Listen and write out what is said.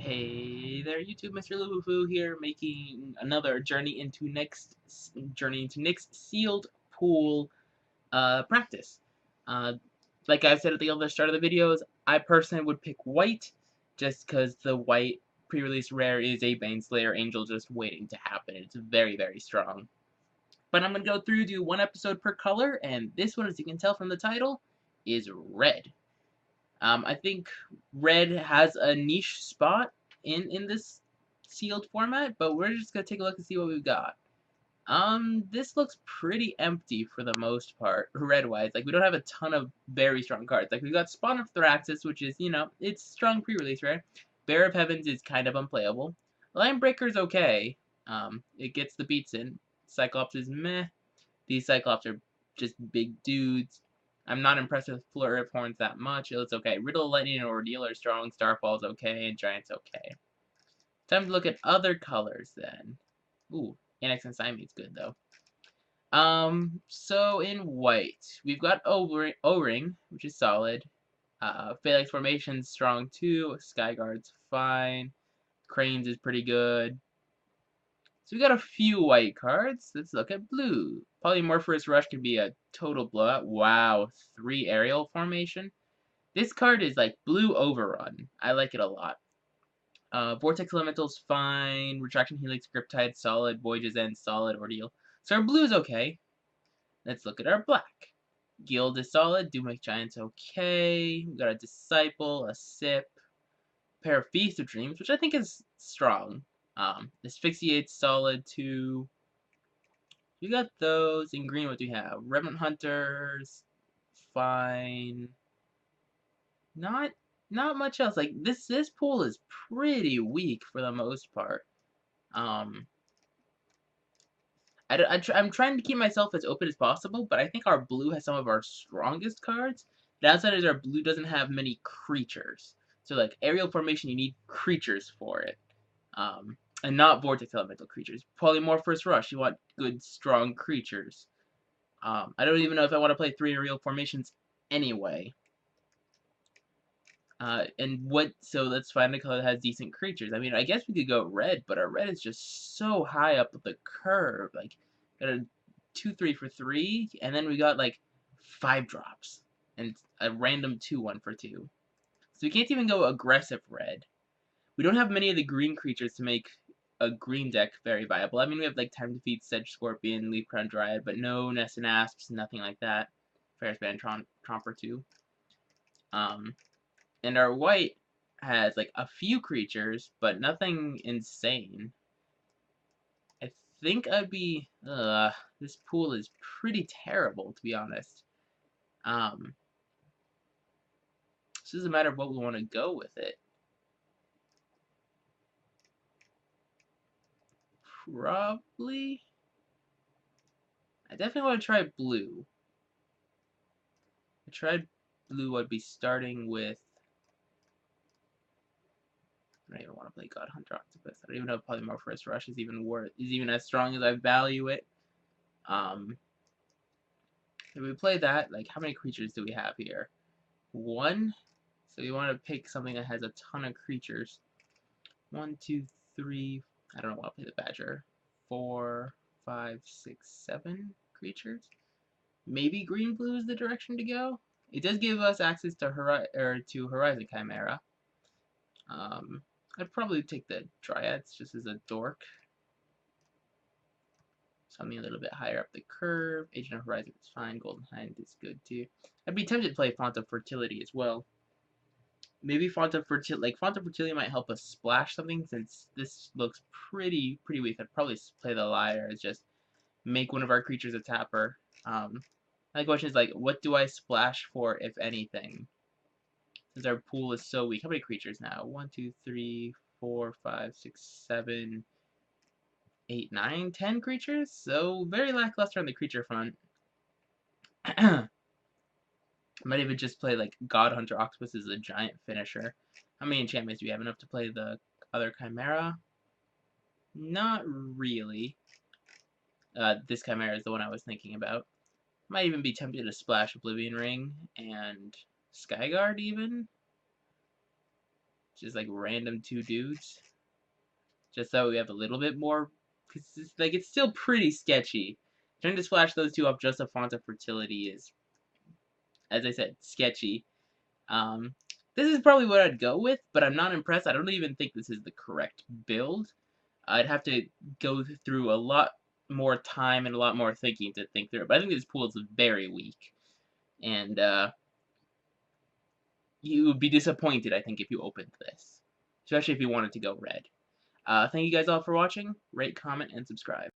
Hey there, YouTube. Mr. Lubufu here, making another journey into Nyx sealed pool practice. Uh, like I said at the start of the videos, I personally would pick white, just because the white pre-release rare is a Baneslayer Angel just waiting to happen. It's very, very strong. But I'm gonna go through do one episode per color, and this one, as you can tell from the title, is red. I think red has a niche spot in this sealed format, but we're just gonna take a look and see what we've got. This looks pretty empty for the most part, red-wise. Like, we don't have a ton of very strong cards. Like, we've got Spawn of Thraxus, which is, it's strong pre-release, right? Bear of Heavens is kind of unplayable. Linebreaker's okay. It gets the beats in. Cyclops is meh. These Cyclops are just big dudes. I'm not impressed with Flurry of Horns that much. It's okay. Riddle, Lightning, and Ordeal are strong. Starfall's okay, and Giant's okay. Time to look at other colors then. Ooh, Annex and Siame's good though. So in white, we've got O-Ring, which is solid. Phalanx Formation's strong too. Skyguard's fine. Cranes is pretty good. So we got a few white cards. Let's look at blue. Polymorphous Rush can be a total blowout. Wow, 3 aerial formation. This card is like blue overrun. I like it a lot. Vortex Elemental's fine. Retraction Helix Griptide solid. Voyage's End solid. Ordeal. So our blue's okay. Let's look at our black. Guild is solid. Doomwake Giant's okay. We got a Disciple, a Sip, a pair of Feast of Dreams, which I think is strong. Asphyxiate's solid too. We got those. In green, what do we have? Revenant Hunters, fine. Not much else. Like this pool is pretty weak for the most part. I'm trying to keep myself as open as possible, but I think our blue has some of our strongest cards. The downside is our blue doesn't have many creatures. So like aerial formation, you need creatures for it. And not vortex elemental creatures. Polymorphous Rush, you want good, strong creatures. I don't even know if I want to play 3 aerial formations anyway. So let's find a color that has decent creatures. I mean, I guess we could go red, but our red is just so high up the curve. Like, got a 2/3 for 3, and then we got like 5 drops, and a random 2/1 for 2. So we can't even go aggressive red. We don't have many of the green creatures to make a green deck very viable. I mean, we have like Time Defeat, Sedge Scorpion, Leaf Crown Dryad, but no Nest and Asps, nothing like that. Ferris Band Tromper 2. And our white has like a few creatures, but nothing insane. I think I'd be, this pool is pretty terrible, to be honest. This is a matter of what we want to go with it. Probably, I definitely want to try blue. If I tried blue, I'd be starting with, I don't even want to play God Hunter Octopus. I don't even know if Polymorphous Rush is even as strong as I value it. If we play that, like, how many creatures do we have here? 1. So we want to pick something that has a ton of creatures. 1, 2, 3. I don't want to play the Badger. 4, 5, 6, 7 creatures. Maybe green blue is the direction to go. It does give us access to Horizon Chimera. I'd probably take the Dryads just as a dork. Something a little bit higher up the curve. Agent of Horizon is fine. Golden Hind is good too. I'd be tempted to play Font of Fertility as well. Maybe Font of Fertility might help us splash something, since this looks pretty weak. I'd probably play the Liar as just make one of our creatures a tapper. My question is, like, what do I splash for, if anything? Since our pool is so weak. How many creatures now? 1, 2, 3, 4, 5, 6, 7, 8, 9, 10 creatures? So very lackluster on the creature front. Might even just play like God Hunter Octopus as a giant finisher. How many enchantments do we have? Enough to play the other Chimera? Not really. This Chimera is the one I was thinking about. Might even be tempted to splash Oblivion Ring and Skyguard even. Just like random 2 dudes. Just so we have a little bit more, because it's still pretty sketchy. Trying to splash those 2 off just a Font of Fertility is, as I said, sketchy. This is probably what I'd go with, but I'm not impressed. I don't even think this is the correct build. I'd have to go through a lot more time and a lot more thinking to think through it. But I think this pool is very weak. And you would be disappointed, I think, if you opened this. Especially if you wanted to go red. Thank you guys all for watching. Rate, comment, and subscribe.